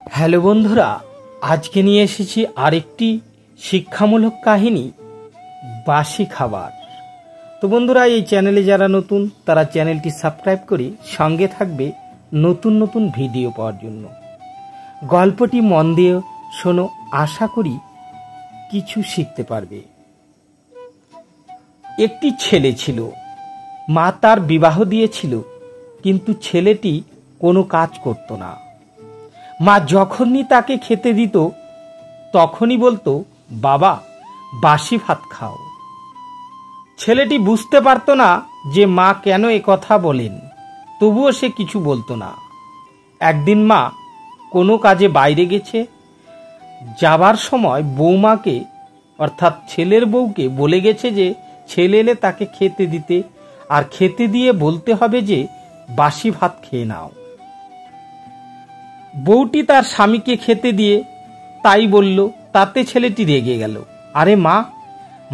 Hello বন্ধুরা, আজকে নিয়ে এসেছি আরেকটি শিক্ষামূলক কাহিনী, বাসি খাবার। তো বন্ধুরা, এই চ্যানেলে যারা নতুন তারা চ্যানেলটি সাবস্ক্রাইব করে সঙ্গে থাকবে নতুন নতুন ভিডিও পাওয়ার জন্য। গল্পটি মন দিয়ে শোনো, আশা করি কিছু শিখতে পারবে। একটি ছেলে ছিল, মা তার বিবাহ দিয়েছিল, কিন্তু ছেলেটি কোনো কাজ করত না। মা যখনই তাকে খেতে দিত তখনই বলতো, বাবা বাসি ভাত খাও। ছেলেটি বুঝতে পারত না যে মা কেন এ কথা বলেন, তবুও সে কিছু বলতো না। একদিন মা কোনো কাজে বাইরে গেছে, যাবার সময় বৌমাকে অর্থাৎ ছেলের বউকে বলে গেছে যে ছেলে এলে তাকে খেতে দিতে, আর খেতে দিয়ে বলতে হবে যে বাসি ভাত খেয়ে নাও। বউটি তার স্বামীকে খেতে দিয়ে তাই বলল, তাতে ছেলেটি রেগে গেল। আরে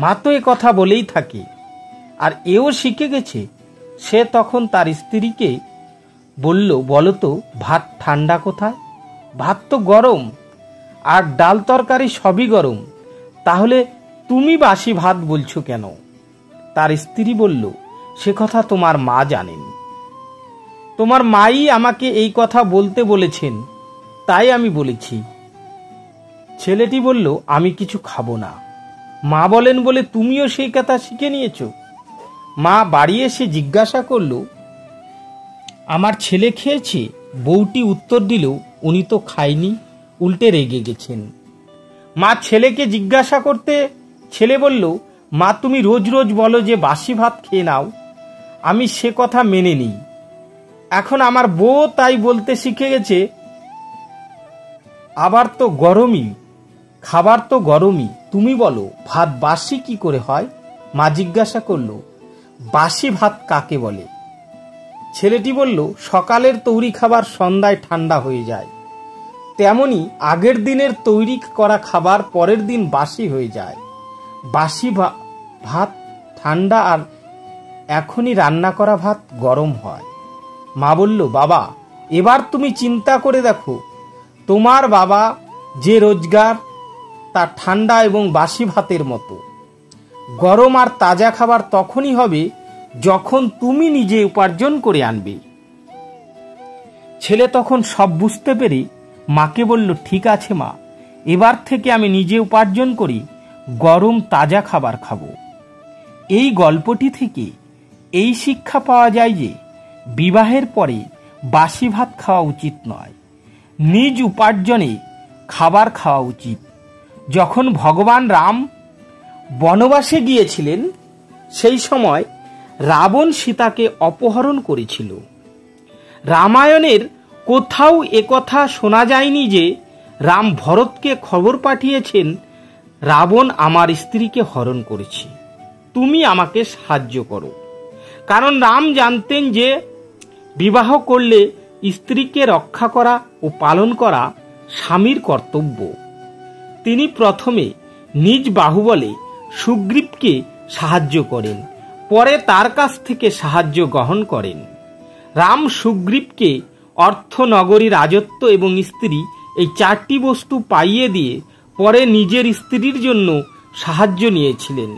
মা তো এ কথা বলেই থাকে, আর এও শিখে গেছে। সে তখন তার স্ত্রীকে বলল, বলো তো ভাত ঠান্ডা কোথায়? ভাত তো গরম, আর ডাল তরকারি সবই গরম, তাহলে তুমি বাসি ভাত বলছো কেন? তার স্ত্রী বলল, সে কথা তোমার মা জানেন, তোমার মাই আমাকে এই কথা বলতে বলেছেন, তাই আমি বলেছি। ছেলেটি বলল, আমি কিছু খাবো না। মা বলেন বলে তুমিও সেই কথা শিখে নিয়েছো? মা বাড়ি এসে জিজ্ঞাসা করল, আমার ছেলে খেয়েছে? বউটি উত্তর দিল, উনি তো খায়নি, উল্টে রেগে গেছেন। মা ছেলেকে জিজ্ঞাসা করতে ছেলে বলল, মা তুমি রোজ রোজ বলো যে বাসি ভাত খেয়ে নাও, আমি সে কথা মেনে নিই। এখন আমার বউ তাই বলতে শিখে গেছে, আবার তো গরমই, খাবার তো গরমই, তুমি বলো ভাত বাসি কি করে হয়? মা জিজ্ঞাসা করল, বাসি ভাত কাকে বলে? ছেলেটি বলল, সকালের তৈরি খাবার সন্ধ্যায় ঠান্ডা হয়ে যায়, তেমনি আগের দিনের তৈরি করা খাবার পরের দিন বাসি হয়ে যায়। বাসি ভাত ঠান্ডা, আর এখনই রান্না করা ভাত গরম হয়। মা বলল, বাবা এবার তুমি চিন্তা করে দেখো, তোমার বাবা যে রোজগার তা ঠান্ডা এবং বাসি ভাতের মতো। গরম আর তাজা খাবার তখনই হবে যখন তুমি নিজে উপার্জন করে আনবে। ছেলে তখন সব বুঝতে পেরে মাকে বলল, ঠিক আছে মা, এবার থেকে আমি নিজে উপার্জন করি গরম তাজা খাবার খাবো। এই গল্পটি থেকে এই শিক্ষা পাওয়া যায় যে বিবাহের পরে বাসি ভাত খাওয়া উচিত নয়, নিজ উপার্জনে খাবার খাওয়া উচিত। যখন ভগবান রাম বনবাসে গিয়েছিলেন, সেই সময় রাবণ সীতাকে অপহরণ করেছিল। রামায়ণের কোথাও একথা শোনা যায়নি যে রাম ভরতকে খবর পাঠিয়েছেন, রাবণ আমার স্ত্রীকে হরণ করেছে, তুমি আমাকে সাহায্য করো। কারণ রাম জানতেন যে বিবাহ করলে স্ত্রীকে রক্ষা করা ও পালন করা স্বামীর কর্তব্য। তিনি প্রথমে নিজ বাহুবলে সুগ্রীবকে সাহায্য করেন, পরে তার কাছ থেকে সাহায্য গ্রহণ করেন। রাম সুগ্রীবকে অর্থ, নগরী, রাজত্ব এবং স্ত্রী, এই চারটি বস্তু পাইয়ে দিয়ে পরে নিজের স্ত্রীর জন্য সাহায্য নিয়েছিলেন।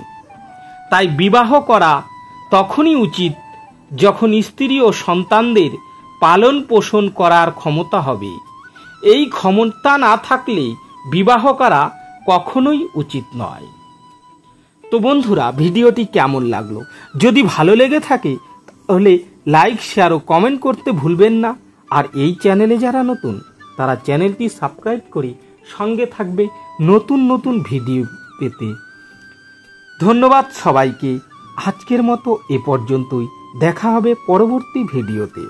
তাই বিবাহ করা তখনই উচিত যখন স্ত্রী ও সন্তানদের পালন পোষণ করার ক্ষমতা হবে। এই ক্ষমতা না থাকলে বিবাহ করা কখনোই উচিত নয়। তো বন্ধুরা, ভিডিওটি কেমন লাগলো? যদি ভালো লেগে থাকে তাহলে লাইক, শেয়ার ও কমেন্ট করতে ভুলবেন না। আর এই চ্যানেলে যারা নতুন তারা চ্যানেলটি সাবস্ক্রাইব করে সঙ্গে থাকবে নতুন নতুন ভিডিও পেতে। ধন্যবাদ সবাইকে। আজকের মতো এ পর্যন্তই, দেখা হবে পরবর্তী ভিডিওতে।